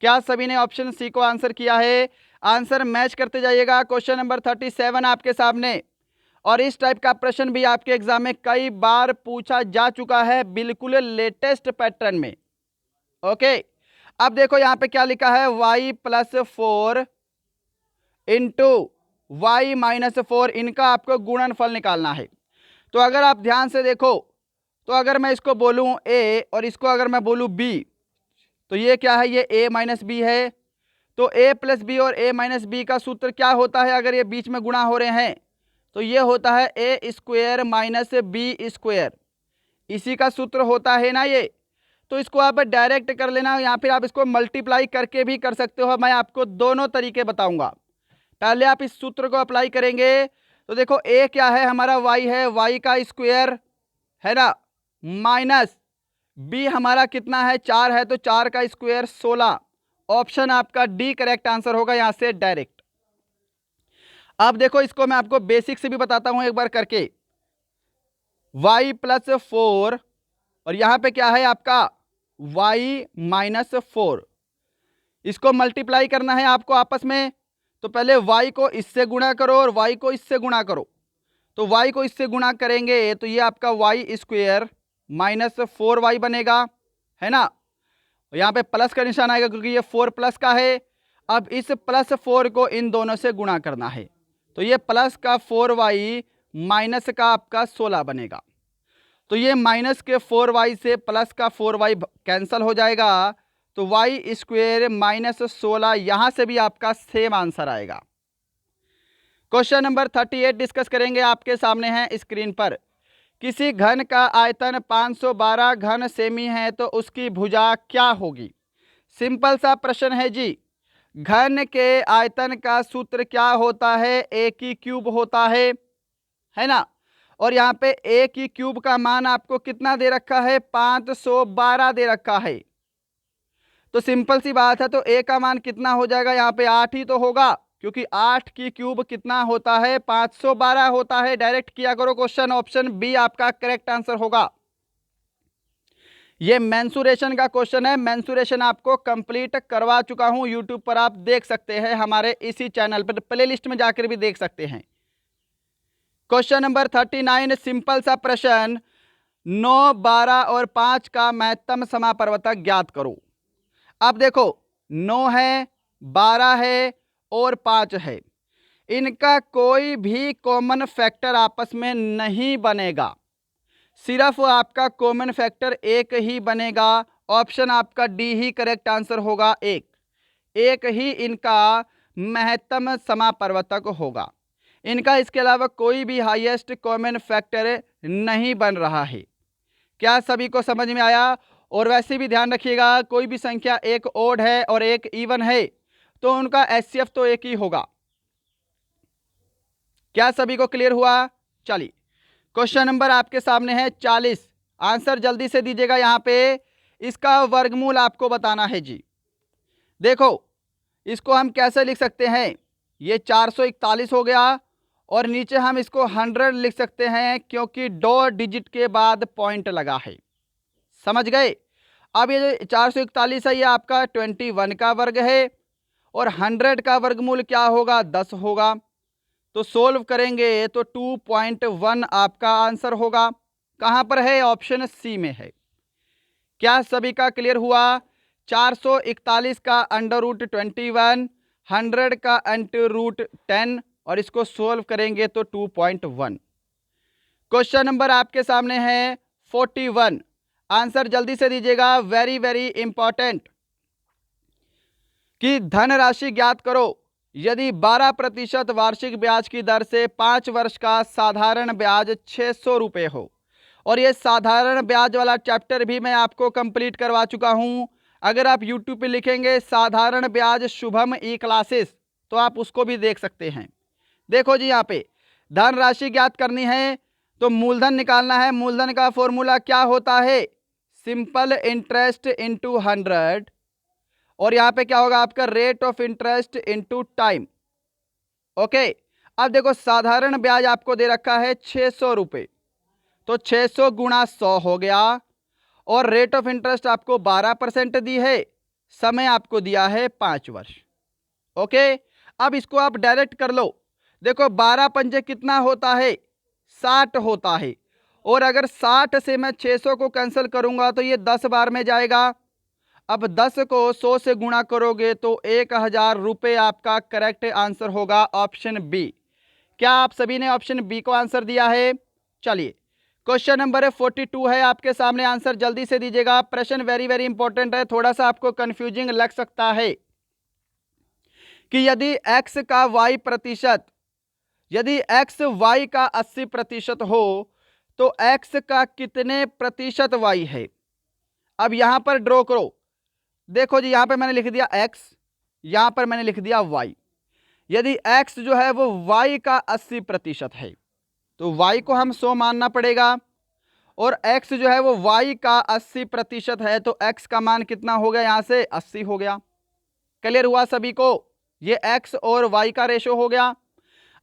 क्या सभी ने ऑप्शन सी को आंसर किया है? आंसर मैच करते जाइएगा। क्वेश्चन नंबर 37 आपके सामने, और इस टाइप का प्रश्न भी आपके एग्जाम में कई बार पूछा जा चुका है, बिल्कुल लेटेस्ट पैटर्न में। ओके, अब देखो यहाँ पे क्या लिखा है, y + 4 इंटू y - 4, इनका आपको गुणनफल निकालना है। तो अगर आप ध्यान से देखो, तो अगर मैं इसको बोलूं a और इसको अगर मैं बोलूं b, तो ये क्या है, ये a माइनस बी है। तो a प्लस बी और a माइनस बी का सूत्र क्या होता है, अगर ये बीच में गुणा हो रहे हैं तो ये होता है a square minus B square, इसी का सूत्र होता है ना ये। तो इसको आप डायरेक्ट कर लेना, या फिर आप इसको मल्टीप्लाई करके भी कर सकते हो। मैं आपको दोनों तरीके बताऊंगा। पहले आप इस सूत्र को अप्लाई करेंगे तो देखो a क्या है हमारा, y है, y का स्क्वायर है ना, माइनस b हमारा कितना है, 4 है, तो 4 का स्क्वायर 16। ऑप्शन आपका डी करेक्ट आंसर होगा यहां से डायरेक्ट। अब देखो इसको मैं आपको बेसिक से भी बताता हूं एक बार करके। y प्लस 4 और यहां पे क्या है आपका y माइनस 4, इसको मल्टीप्लाई करना है आपको आपस में। तो पहले y को इससे गुणा करो और y को इससे गुणा करो। तो y को इससे गुणा करेंगे तो ये आपका y स्क्वायर माइनस 4y बनेगा, है ना। यहाँ पे प्लस का निशान आएगा क्योंकि ये 4 प्लस का है। अब इस प्लस 4 को इन दोनों से गुणा करना है, तो ये प्लस का 4y माइनस का आपका 16 बनेगा। तो ये माइनस के 4y से प्लस का 4y कैंसल हो जाएगा, तो y स्क्वायर माइनस 16, यहां से भी आपका सेम आंसर आएगा। क्वेश्चन नंबर 38 डिस्कस करेंगे, आपके सामने है स्क्रीन पर। किसी घन का आयतन 512 घन सेमी है तो उसकी भुजा क्या होगी। सिंपल सा प्रश्न है जी। घन के आयतन का सूत्र क्या होता है, a की क्यूब होता है ना। और यहाँ पे a की क्यूब का मान आपको कितना दे रखा है, 512 दे रखा है। तो सिंपल सी बात है, तो a का मान कितना हो जाएगा, यहाँ पे 8 ही तो होगा, क्योंकि 8 की क्यूब कितना होता है, 512 होता है। डायरेक्ट किया करो क्वेश्चन, ऑप्शन बी आपका करेक्ट आंसर होगा। ये मेंसुरेशन का क्वेश्चन है, मेंसुरेशन आपको कंप्लीट करवा चुका हूं, यूट्यूब पर आप देख सकते हैं, हमारे इसी चैनल पर प्लेलिस्ट में जाकर भी देख सकते हैं। क्वेश्चन नंबर 39 सिंपल सा प्रश्न, 9, 12 और 5 का महत्तम समापवर्तक ज्ञात करो। अब देखो 9 है, 12 है और 5 है, इनका कोई भी कॉमन फैक्टर आपस में नहीं बनेगा, सिर्फ आपका कॉमन फैक्टर एक ही बनेगा। ऑप्शन आपका डी ही करेक्ट आंसर होगा, एक ही इनका महत्तम समापवर्तक होगा। इनका इसके अलावा कोई भी हाईएस्ट कॉमन फैक्टर नहीं बन रहा है। क्या सभी को समझ में आया। और वैसे भी ध्यान रखिएगा, कोई भी संख्या एक ओड है और एक इवन है तो उनका एचसीएफ तो एक ही होगा। क्या सभी को क्लियर हुआ। चलिए क्वेश्चन नंबर आपके सामने है 40, आंसर जल्दी से दीजिएगा। यहाँ पे इसका वर्गमूल आपको बताना है जी। देखो इसको हम कैसे लिख सकते हैं, ये 441 हो गया और नीचे हम इसको 100 लिख सकते हैं, क्योंकि 2 डिजिट के बाद पॉइंट लगा है, समझ गए। अब ये जो 441 है ये आपका 21 का वर्ग है और 100 का वर्गमूल क्या होगा, 10 होगा। तो सोल्व करेंगे तो 2.1 आपका आंसर होगा। कहां पर है, ऑप्शन सी में है। क्या सभी का क्लियर हुआ। 441 का √21, 100 का √10 और इसको सोल्व करेंगे तो 2.1। क्वेश्चन नंबर आपके सामने है 41, आंसर जल्दी से दीजिएगा, वेरी वेरी इंपॉर्टेंट। कि धनराशि ज्ञात करो यदि 12% वार्षिक ब्याज की दर से 5 वर्ष का साधारण ब्याज 600 रुपये हो। और ये साधारण ब्याज वाला चैप्टर भी मैं आपको कंप्लीट करवा चुका हूं। अगर आप YouTube पे लिखेंगे साधारण ब्याज शुभम ई क्लासेस तो आप उसको भी देख सकते हैं। देखो जी, यहाँ पे धनराशि ज्ञात करनी है तो मूलधन निकालना है। मूलधन का फॉर्मूला क्या होता है, सिंपल इंटरेस्ट इंटू 100 और यहाँ पे क्या होगा आपका rate of interest into time. Okay, अब देखो साधारण ब्याज आपको दे रखा है 600 रुपये, तो 600 गुणा 100 हो गया और रेट ऑफ इंटरेस्ट आपको 12% दी है, समय आपको दिया है 5 वर्ष। ओके, अब इसको आप डायरेक्ट कर लो। देखो 12 पंजे कितना होता है, 60 होता है और अगर 60 से मैं 600 को कैंसिल करूंगा तो ये 10 बार में जाएगा। अब 10 को 100 से गुणा करोगे तो 1000 रुपये आपका करेक्ट आंसर होगा, ऑप्शन बी। क्या आप सभी ने ऑप्शन बी को आंसर दिया है। चलिए क्वेश्चन नंबर 42 है आपके सामने, आंसर जल्दी से दीजिएगा। प्रश्न वेरी वेरी इंपॉर्टेंट है, थोड़ा सा आपको कंफ्यूजिंग लग सकता है कि यदि x का y प्रतिशत, यदि x y का 80% हो तो x का कितने प्रतिशत y है। अब यहां पर ड्रॉ करो, देखो जी, यहां पर मैंने लिख दिया x, यहां पर मैंने लिख दिया y। यदि x जो है वो y का 80% है तो y को हम 100 मानना पड़ेगा, और x जो है वो y का 80% है तो x का मान कितना हो गया, यहां से 80 हो गया। क्लियर हुआ सभी को, ये x और y का रेशो हो गया।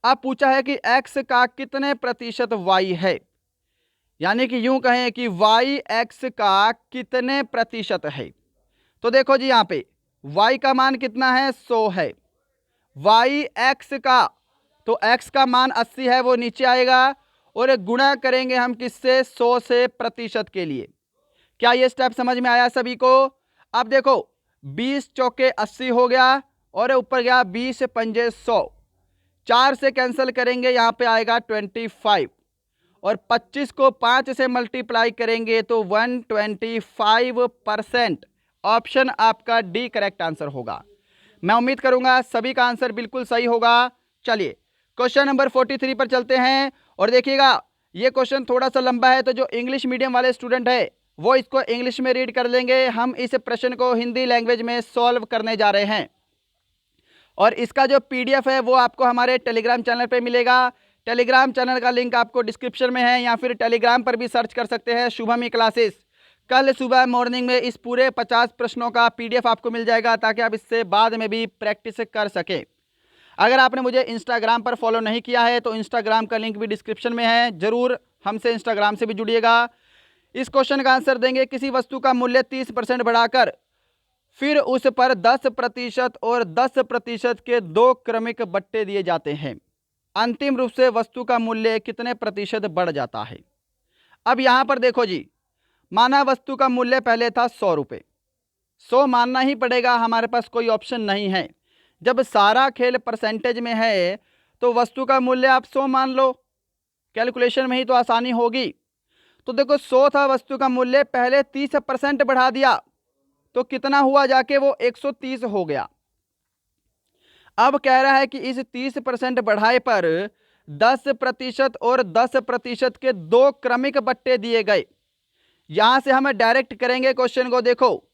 अब पूछा है कि x का कितने प्रतिशत y है, यानी कि यूं कहें कि y x का कितने प्रतिशत है। तो देखो जी, यहां पे y का मान कितना है, 100 है। y x का, तो x का मान 80 है, वो नीचे आएगा, और गुणा करेंगे हम किससे, 100 से प्रतिशत के लिए। क्या ये स्टेप समझ में आया सभी को। अब देखो 20 चौके 80 हो गया, और ऊपर गया 20 पंजे 100, 4 से कैंसिल करेंगे, यहां पे आएगा 25, और 25 को 5 से मल्टीप्लाई करेंगे तो 125%। ऑप्शन आपका डी करेक्ट आंसर होगा। मैं उम्मीद करूंगा सभी का आंसर बिल्कुल सही होगा। चलिए क्वेश्चन नंबर 43 पर चलते हैं, और देखिएगा ये क्वेश्चन थोड़ा सा लंबा है, तो जो इंग्लिश मीडियम वाले स्टूडेंट है वो इसको इंग्लिश में रीड कर लेंगे। हम इस प्रश्न को हिंदी लैंग्वेज में सॉल्व करने जा रहे हैं, और इसका जो पीडीएफ है वो आपको हमारे टेलीग्राम चैनल पे मिलेगा। टेलीग्राम चैनल का लिंक आपको डिस्क्रिप्शन में है, या फिर टेलीग्राम पर भी सर्च कर सकते हैं शुभम ई क्लासेस। कल सुबह मॉर्निंग में इस पूरे 50 प्रश्नों का पीडीएफ आपको मिल जाएगा, ताकि आप इससे बाद में भी प्रैक्टिस कर सकें। अगर आपने मुझे इंस्टाग्राम पर फॉलो नहीं किया है तो इंस्टाग्राम का लिंक भी डिस्क्रिप्शन में है, जरूर हमसे इंस्टाग्राम से भी जुड़िएगा। इस क्वेश्चन का आंसर देंगे, किसी वस्तु का मूल्य 30% बढ़ाकर फिर उस पर 10% और 10% के 2 क्रमिक बट्टे दिए जाते हैं, अंतिम रूप से वस्तु का मूल्य कितने प्रतिशत बढ़ जाता है। अब यहां पर देखो जी, माना वस्तु का मूल्य पहले था 100 रुपये, 100 मानना ही पड़ेगा, हमारे पास कोई ऑप्शन नहीं है। जब सारा खेल परसेंटेज में है तो वस्तु का मूल्य आप 100 मान लो, कैलकुलेशन में ही तो आसानी होगी। तो देखो 100 था वस्तु का मूल्य, पहले 30% बढ़ा दिया तो कितना हुआ, जाके वो 130 हो गया। अब कह रहा है कि इस 30% बढ़ाए पर 10% और 10% के 2 क्रमिक बट्टे दिए गए। यहां से हम डायरेक्ट करेंगे क्वेश्चन को। देखो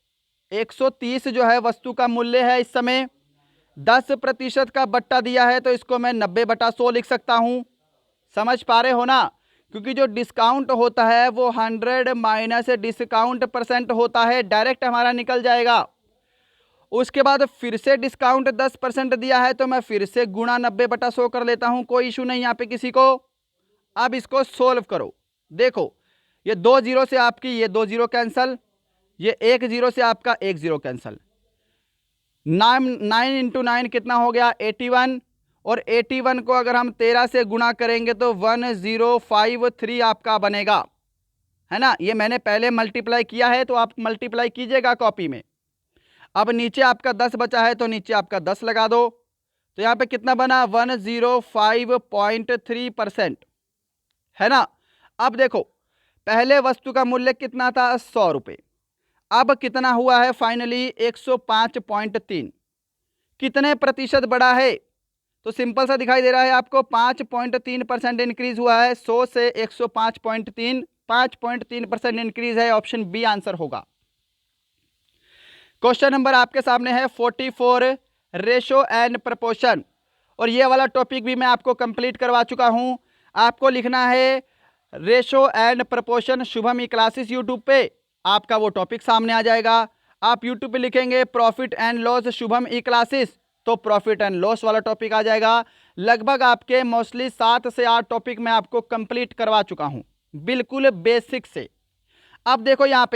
130 जो है वस्तु का मूल्य है इस समय, 10% का बट्टा दिया है तो इसको मैं 90/100 लिख सकता हूं। समझ पा रहे हो ना, क्योंकि जो डिस्काउंट होता है वो 100 माइनस डिस्काउंट परसेंट होता है, डायरेक्ट हमारा निकल जाएगा। उसके बाद फिर से डिस्काउंट 10% दिया है तो मैं फिर से गुणा 90/100 कर लेता हूं, कोई इशू नहीं यहाँ पे किसी को। अब इसको सोल्व करो, देखो ये 2 जीरो से आपकी ये 2 जीरो कैंसल, ये 1 जीरो से आपका 1 जीरो कैंसल, 9 इंटू 9 कितना हो गया, 81, और 81 को अगर हम 13 से गुणा करेंगे तो 1053 आपका बनेगा, है ना। ये मैंने पहले मल्टीप्लाई किया है तो आप मल्टीप्लाई कीजिएगा कॉपी में। अब नीचे आपका 10 बचा है तो नीचे आपका 10 लगा दो, तो यहाँ पे कितना बना, 105.3%, है ना। अब देखो पहले वस्तु का मूल्य कितना था, 100 रुपये, अब कितना हुआ है फाइनली, 105.3। कितने प्रतिशत बढ़ा है, तो सिंपल सा दिखाई दे रहा है आपको, 5.3% इंक्रीज हुआ है, 100 से 105.3, 5.3% इंक्रीज है। ऑप्शन बी आंसर होगा। क्वेश्चन नंबर आपके सामने है 44, रेशो एंड प्रपोर्शन, और ये वाला टॉपिक भी मैं आपको कंप्लीट करवा चुका हूं। आपको लिखना है ratio and proportion Shubham E classes YouTube पे, आपका वो टॉपिक सामने आ जाएगा। आप यूट्यूब पे लिखेंगे profit and loss Shubham E classes तो प्रॉफिट एंड लॉस वाला टॉपिक आ जाएगा। लगभग आपके मोस्टली 7 से 8 टॉपिक मैं आपको कंप्लीट करवा चुका हूं, बिल्कुल बेसिक से। अब देखो यहाँ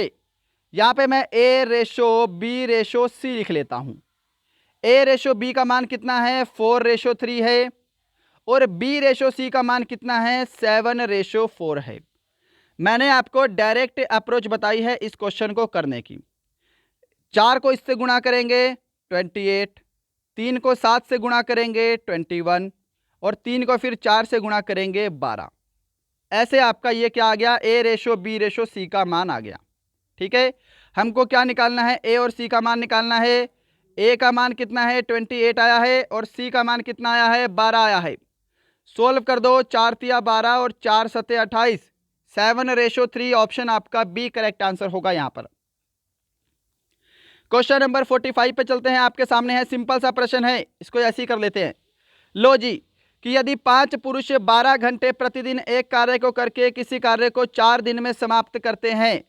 पे मैं ए रेशो बी रेशो सी लिख लेता हूं। ए रेशो बी का मान कितना है, 4:3 है, और बी रेशो सी का मान कितना है, 7:4 है। मैंने आपको डायरेक्ट अप्रोच बताई है इस क्वेश्चन को करने की। 4 को इससे गुणा करेंगे 28, 3 को 7 से गुणा करेंगे 21, और 3 को फिर 4 से गुणा करेंगे 12। ऐसे आपका ये क्या आ गया, A/B/C का मान आ गया। ठीक है, हमको क्या निकालना है, ए और सी का मान निकालना है। ए का मान कितना है, 28 आया है, और सी का मान कितना आया है, 12 आया है। सोल्व कर दो, 4 तिया 12 और 4 सते 28, 7/3। ऑप्शन आपका बी करेक्ट आंसर होगा यहां पर। क्वेश्चन नंबर 45 पे चलते हैं, आपके सामने है, सिंपल सा प्रश्न है, इसको ऐसे ही कर लेते हैं। लो जी, कि यदि 5 पुरुष 12 घंटे प्रतिदिन एक कार्य को करके किसी कार्य को 4 दिन में समाप्त करते हैं,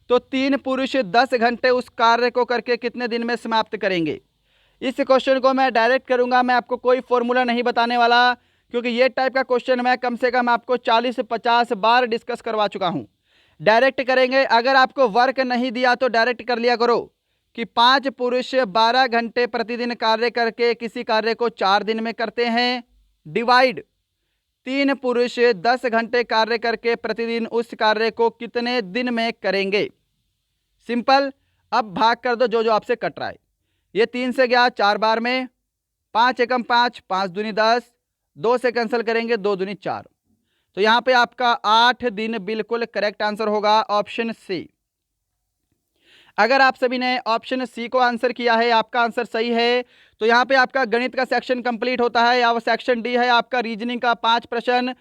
तो 3 पुरुष 10 घंटे उस कार्य को करके कितने दिन में समाप्त करेंगे। इस क्वेश्चन को मैं डायरेक्ट करूंगा, मैं आपको कोई फॉर्मूला नहीं बताने वाला, क्योंकि ये टाइप का क्वेश्चन मैं कम से कम आपको 40-50 बार डिस्कस करवा चुका हूं। डायरेक्ट करेंगे, अगर आपको वर्क नहीं दिया तो डायरेक्ट कर लिया करो कि 5 पुरुष 12 घंटे प्रतिदिन कार्य करके किसी कार्य को 4 दिन में करते हैं, डिवाइड 3 पुरुष 10 घंटे कार्य करके प्रतिदिन उस कार्य को कितने दिन में करेंगे। सिंपल, अब भाग कर दो जो जो आपसे कट रहा है। ये 3 से गया 4 बार में, 5 एकम 5, 5 दूनी 10, 2 से कैंसिल करेंगे, 2 दूनी 4, तो यहां पे आपका 8 दिन बिल्कुल करेक्ट आंसर होगा, ऑप्शन सी। अगर आप सभी ने ऑप्शन सी को आंसर किया है, आपका आंसर सही है, तो यहाँ पे आपका गणित का सेक्शन कंप्लीट होता है। अब सेक्शन डी है आपका रीजनिंग का 5 प्रश्न,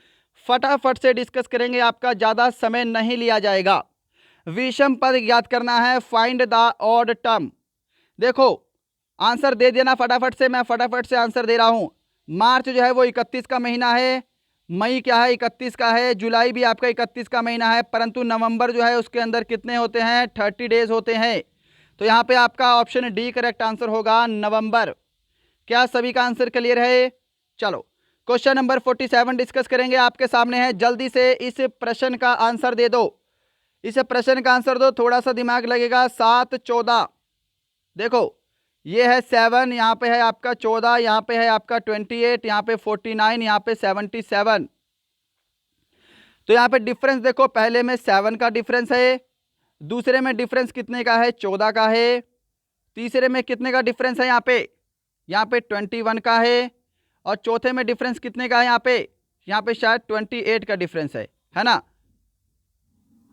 फटाफट से डिस्कस करेंगे, आपका ज़्यादा समय नहीं लिया जाएगा। विषम पद ज्ञात करना है, फाइंड द ऑड टर्म। देखो आंसर दे देना फटाफट से, मैं फटाफट से आंसर दे रहा हूँ। मार्च जो है वो 31 का महीना है, मई क्या है 31 का है, जुलाई भी आपका 31 का महीना है, परंतु नवंबर जो है उसके अंदर कितने होते हैं, 30 डेज होते हैं। तो यहाँ पे आपका ऑप्शन डी करेक्ट आंसर होगा, नवंबर। क्या सभी का आंसर क्लियर है। चलो क्वेश्चन नंबर 47 डिस्कस करेंगे, आपके सामने है, जल्दी से इस प्रश्न का आंसर दे दो, इस प्रश्न का आंसर दो, थोड़ा सा दिमाग लगेगा। 7 14, देखो ये है 7, यहाँ पे है आपका 14, यहाँ पे है आपका 28, यहाँ पे 49, यहाँ पे 77। तो यहाँ पे डिफरेंस देखो, पहले में 7 का डिफरेंस है, दूसरे में डिफरेंस कितने का है, 14 का है, तीसरे में कितने का डिफरेंस है, यहाँ पे 21 का है, और चौथे में डिफरेंस कितने का है, यहाँ पे शायद 28 का डिफरेंस है ना।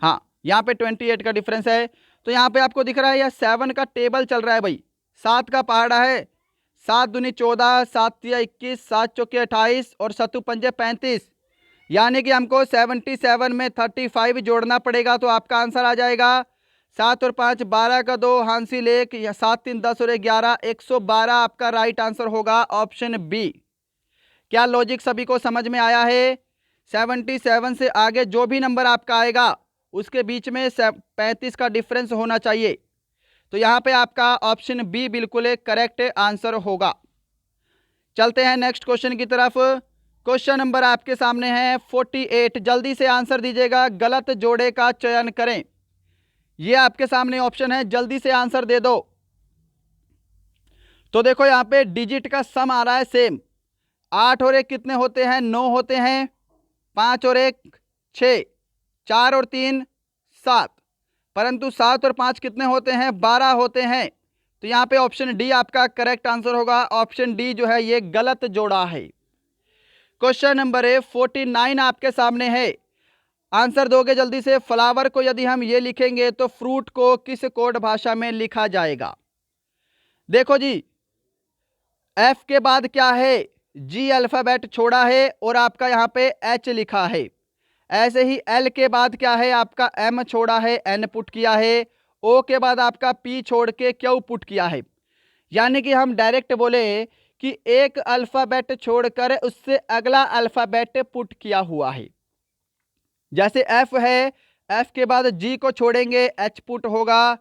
हाँ, यहाँ पे 28 का डिफरेंस है। तो यहाँ पे आपको दिख रहा है, यह 7 का टेबल चल रहा है भाई, 7 का पहाड़ा है, 7 दूनी 14, 7 तिया 21, 7 चौके 28 और 7 पंजे 35, यानी कि हमको 77 में 35 जोड़ना पड़ेगा, तो आपका आंसर आ जाएगा 7 और 5 12 का 2, हासिल 1, 7 3 10 और 11, 112 आपका राइट आंसर होगा, ऑप्शन बी। क्या लॉजिक सभी को समझ में आया है। 77 से आगे जो भी नंबर आपका आएगा उसके बीच में 35 का डिफरेंस होना चाहिए, तो यहाँ पे आपका ऑप्शन बी बिल्कुल एक करेक्ट आंसर होगा। चलते हैं नेक्स्ट क्वेश्चन की तरफ। क्वेश्चन नंबर आपके सामने है 48, जल्दी से आंसर दीजिएगा, गलत जोड़े का चयन करें। ये आपके सामने ऑप्शन है, जल्दी से आंसर दे दो। तो देखो यहाँ पे डिजिट का सम आ रहा है सेम, 8 और 1 कितने होते हैं, 9 होते हैं, 5 और 1 6, 4 और 3 7, परंतु 7 और 5 कितने होते हैं, 12 होते हैं। तो यहाँ पे ऑप्शन डी आपका करेक्ट आंसर होगा, ऑप्शन डी जो है ये गलत जोड़ा है। क्वेश्चन नंबर 49 आपके सामने है, आंसर दोगे जल्दी से। फ्लावर को यदि हम ये लिखेंगे तो फ्रूट को किस कोड भाषा में लिखा जाएगा। देखो जी, एफ के बाद क्या है, जी अल्फाबेट छोड़ा है और आपका यहाँ पे एच लिखा है। ऐसे ही एल के बाद क्या है, आपका एम छोड़ा है, एन पुट किया है, ओ के बाद आपका पी छोड़ के क्यू पुट किया है। यानी कि हम डायरेक्ट बोले कि एक अल्फाबेट छोड़कर उससे अगला अल्फाबेट पुट किया हुआ है। जैसे एफ है, एफ के बाद जी को छोड़ेंगे, एच पुट होगा।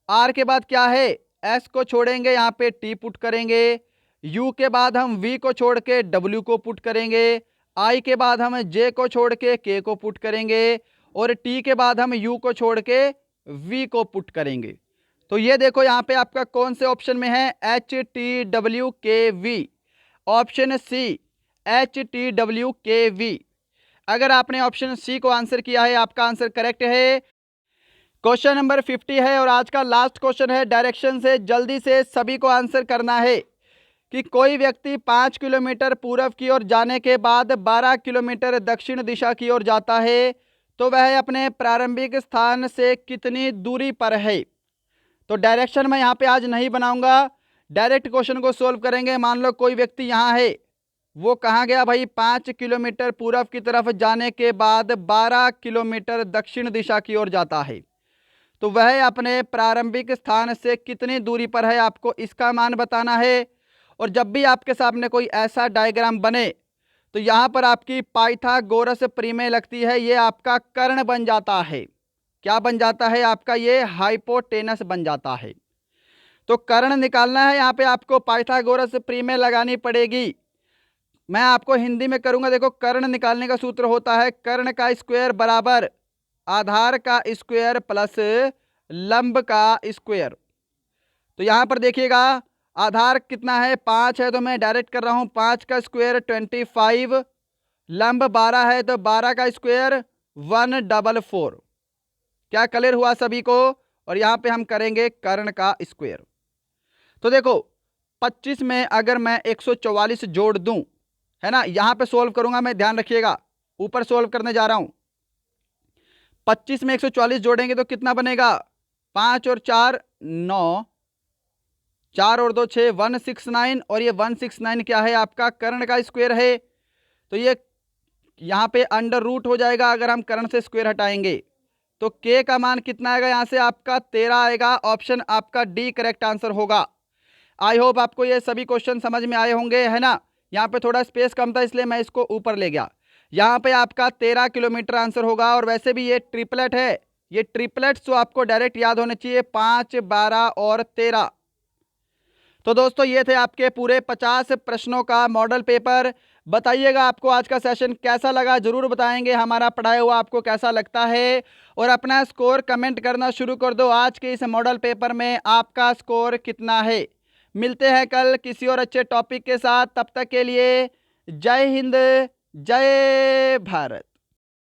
आर के बाद क्या है, एस को छोड़ेंगे, यहाँ पे टी पुट करेंगे। यू के बाद हम वी को छोड़ के डब्ल्यू को पुट करेंगे। आई के बाद हम जे को छोड़ के के को पुट करेंगे, और टी के बाद हम यू को छोड़ के वी को पुट करेंगे। तो ये देखो यहाँ पे आपका कौन से ऑप्शन में है, H T W K V, option C H T W K V. अगर आपने ऑप्शन सी को आंसर किया है, आपका आंसर करेक्ट है। क्वेश्चन नंबर 50 है और आज का लास्ट क्वेश्चन है, डायरेक्शन से जल्दी से सभी को आंसर करना है कि कोई व्यक्ति 5 किलोमीटर पूर्व की ओर जाने के बाद 12 किलोमीटर दक्षिण दिशा की ओर जाता है तो वह अपने प्रारंभिक स्थान से कितनी दूरी पर है। तो डायरेक्शन मैं यहाँ पे आज नहीं बनाऊंगा, डायरेक्ट क्वेश्चन को सोल्व करेंगे। मान लो कोई व्यक्ति यहाँ है, वो कहाँ गया भाई, 5 किलोमीटर पूर्व की तरफ जाने के बाद 12 किलोमीटर दक्षिण दिशा की ओर जाता है, तो वह अपने प्रारंभिक स्थान से कितनी दूरी पर है, आपको इसका मान बताना है। और जब भी आपके सामने कोई ऐसा डायग्राम बने तो यहाँ पर आपकी पाइथागोरस प्रमेय लगती है, ये आपका कर्ण बन जाता है। क्या बन जाता है आपका, ये हाइपोटेनस बन जाता है। तो कर्ण निकालना है, यहाँ पे आपको पाइथागोरस प्रमेय लगानी पड़ेगी। मैं आपको हिंदी में करूंगा। देखो, कर्ण निकालने का सूत्र होता है कर्ण का स्क्वायर बराबर आधार का स्क्वायर प्लस लंब का स्क्वायर। तो यहाँ पर देखिएगा आधार कितना है, 5 है, तो मैं डायरेक्ट कर रहा हूँ 5 का स्क्वायर 25, लंब 12 है तो 12 का स्क्वायर 144। क्या क्लियर हुआ सभी को। और यहाँ पे हम करेंगे कर्ण का स्क्वायर। तो देखो 25 में अगर मैं 144 जोड़ दूं, है ना, यहाँ पे सोल्व करूंगा मैं, ध्यान रखिएगा, ऊपर सोल्व करने जा रहा हूं। 25 में 144 जोड़ेंगे तो कितना बनेगा, 5 और 4 9, 4 और 2 6, 169। और ये 169 क्या है, आपका कर्ण का स्क्वायर है। तो ये यहाँ पे अंडर रूट हो जाएगा अगर हम कर्ण से स्क्वायर हटाएंगे। तो k का मान कितना आएगा, यहाँ से आपका 13 आएगा। ऑप्शन आपका डी करेक्ट आंसर होगा। आई होप आपको ये सभी क्वेश्चन समझ में आए होंगे, है ना। यहाँ पे थोड़ा स्पेस कम था इसलिए मैं इसको ऊपर ले गया। यहाँ पे आपका 13 किलोमीटर आंसर होगा। और वैसे भी ये ट्रिपलेट है, ये ट्रिपलेट्स तो आपको डायरेक्ट याद होने चाहिए, 5 12 और 13। तो दोस्तों ये थे आपके पूरे 50 प्रश्नों का मॉडल पेपर। बताइएगा आपको आज का सेशन कैसा लगा, जरूर बताएंगे हमारा पढ़ाया हुआ आपको कैसा लगता है। और अपना स्कोर कमेंट करना शुरू कर दो, आज के इस मॉडल पेपर में आपका स्कोर कितना है। मिलते हैं कल किसी और अच्छे टॉपिक के साथ, तब तक के लिए जय हिंद जय भारत।